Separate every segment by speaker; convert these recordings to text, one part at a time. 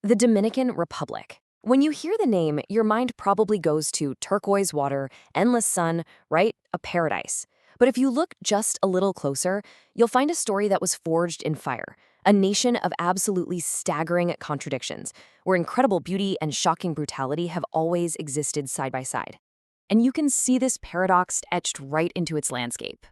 Speaker 1: The Dominican Republic. When you hear the name, your mind probably goes to turquoise water, endless sun, right? A paradise. But if you look just a little closer, you'll find a story that was forged in fire. A nation of absolutely staggering contradictions, where incredible beauty and shocking brutality have always existed side by side. And you can see this paradox etched right into its landscape.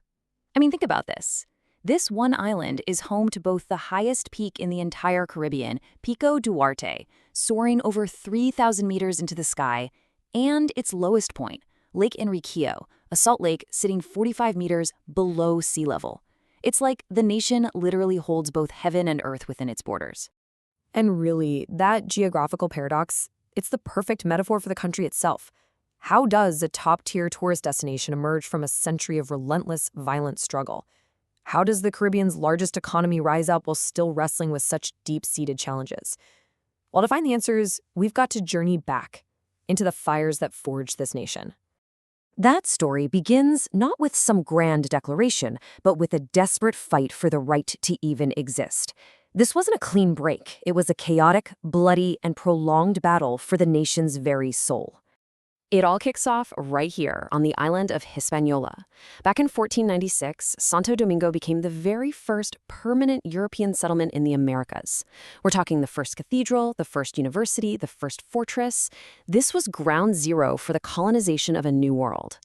Speaker 1: I mean, think about this. This one island is home to both the highest peak in the entire Caribbean, Pico Duarte, soaring over 3,000 meters into the sky, and its lowest point, Lake Enriquillo, a salt lake sitting 45 meters below sea level. It's like the nation literally holds both heaven and earth within its borders. And really, that geographical paradox, it's the perfect metaphor for the country itself. How does a top-tier tourist destination emerge from a century of relentless, violent struggle? How does the Caribbean's largest economy rise up while still wrestling with such deep-seated challenges? Well, to find the answers, we've got to journey back into the fires that forged this nation. That story begins not with some grand declaration, but with a desperate fight for the right to even exist. This wasn't a clean break. It was a chaotic, bloody, and prolonged battle for the nation's very soul. It all kicks off right here on the island of Hispaniola. Back in 1496, Santo Domingo became the very first permanent European settlement in the Americas. We're talking the first cathedral, the first university, the first fortress. This was ground zero for the colonization of a new world.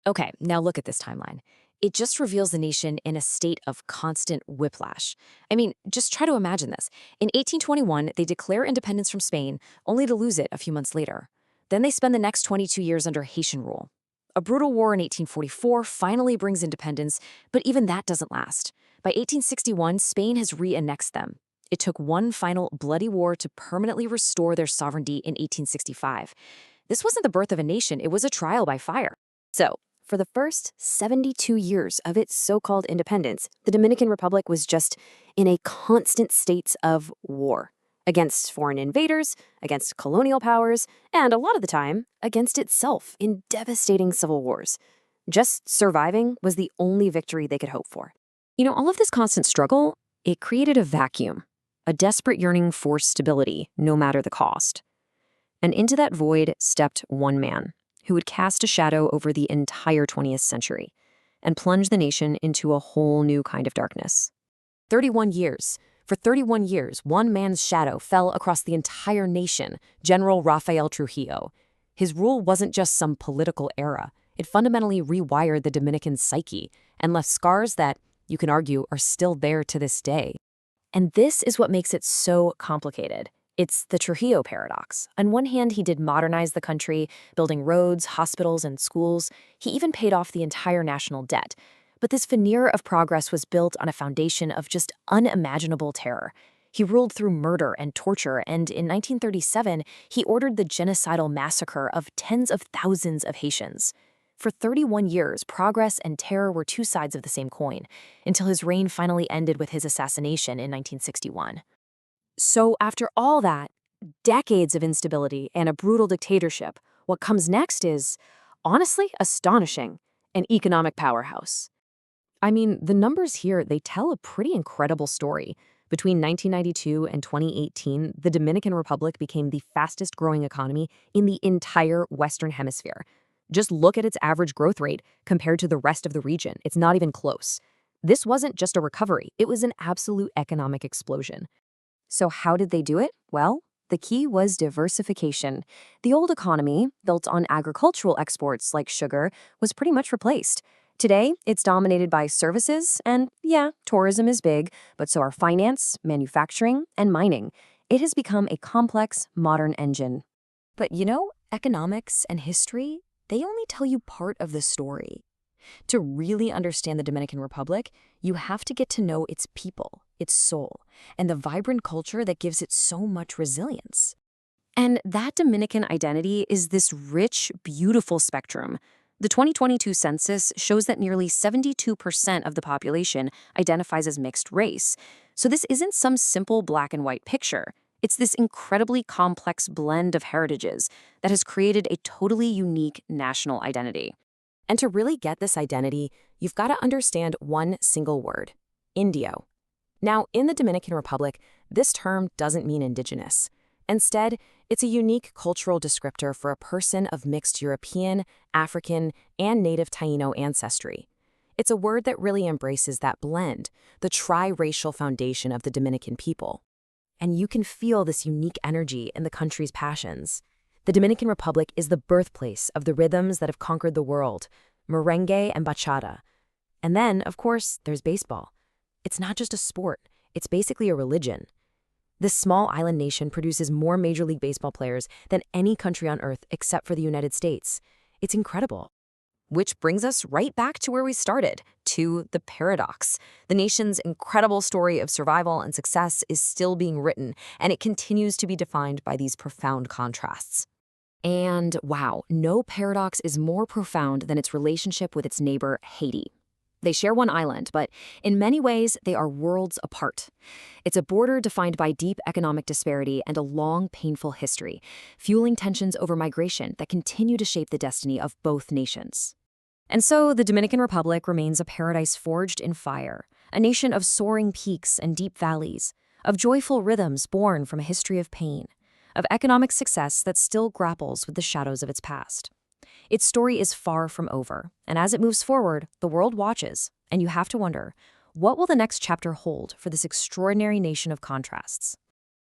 Speaker 1: Okay, now look at this timeline. It just reveals the nation in a state of constant whiplash. I mean, just try to imagine this. In 1821, they declare independence from Spain, only to lose it a few months later. Then they spend the next 22 years under Haitian rule. A brutal war in 1844 finally brings independence, but even that doesn't last. By 1861, Spain has re-annexed them. It took one final bloody war to permanently restore their sovereignty in 1865. This wasn't the birth of a nation, it was a trial by fire. So, for the first 72 years of its so-called independence, the Dominican Republic was just in a constant state of war. Against foreign invaders, against colonial powers, and a lot of the time, against itself in devastating civil wars. Just surviving was the only victory they could hope for. You know, all of this constant struggle, it created a vacuum, a desperate yearning for stability, no matter the cost. And into that void stepped one man, who would cast a shadow over the entire 20th century and plunge the nation into a whole new kind of darkness. 31 years. For 31 years, one man's shadow fell across the entire nation, General Rafael Trujillo. His rule wasn't just some political era. It fundamentally rewired the Dominican psyche and left scars that, you can argue, are still there to this day. And this is what makes it so complicated. It's the Trujillo paradox. On one hand, he did modernize the country, building roads, hospitals, and schools. He even paid off the entire national debt. But this veneer of progress was built on a foundation of just unimaginable terror. He ruled through murder and torture, and in 1937, he ordered the genocidal massacre of tens of thousands of Haitians. For 31 years, progress and terror were two sides of the same coin, until his reign finally ended with his assassination in 1961. So after all that, decades of instability and a brutal dictatorship, what comes next is, honestly, astonishing: an economic powerhouse. I mean, the numbers here, they tell a pretty incredible story. Between 1992 and 2018, the Dominican Republic became the fastest growing economy in the entire Western Hemisphere. Just look at its average growth rate compared to the rest of the region. It's not even close. This wasn't just a recovery, it was an absolute economic explosion. So how did they do it? Well, the key was diversification. The old economy, built on agricultural exports like sugar, was pretty much replaced. Today, it's dominated by services, and yeah, tourism is big, but so are finance, manufacturing, and mining. It has become a complex, modern engine. But you know, economics and history, they only tell you part of the story. To really understand the Dominican Republic, you have to get to know its people, its soul, and the vibrant culture that gives it so much resilience. And that Dominican identity is this rich, beautiful spectrum. The 2022 census shows that nearly 72% of the population identifies as mixed race. So this isn't some simple black and white picture. It's this incredibly complex blend of heritages that has created a totally unique national identity. And to really get this identity, you've got to understand one single word: Indio. Now, in the Dominican Republic, this term doesn't mean indigenous. Instead, it's a unique cultural descriptor for a person of mixed European, African, and native Taino ancestry. It's a word that really embraces that blend, the tri-racial foundation of the Dominican people. And you can feel this unique energy in the country's passions. The Dominican Republic is the birthplace of the rhythms that have conquered the world, merengue and bachata. And then, of course, there's baseball. It's not just a sport, it's basically a religion. This small island nation produces more Major League Baseball players than any country on Earth except for the United States. It's incredible. Which brings us right back to where we started, to the paradox. The nation's incredible story of survival and success is still being written, and it continues to be defined by these profound contrasts. And wow, no paradox is more profound than its relationship with its neighbor, Haiti. They share one island, but in many ways, they are worlds apart. It's a border defined by deep economic disparity and a long, painful history, fueling tensions over migration that continue to shape the destiny of both nations. And so, the Dominican Republic remains a paradise forged in fire, a nation of soaring peaks and deep valleys, of joyful rhythms born from a history of pain, of economic success that still grapples with the shadows of its past. Its story is far from over, and as it moves forward, the world watches, and you have to wonder, what will the next chapter hold for this extraordinary nation of contrasts?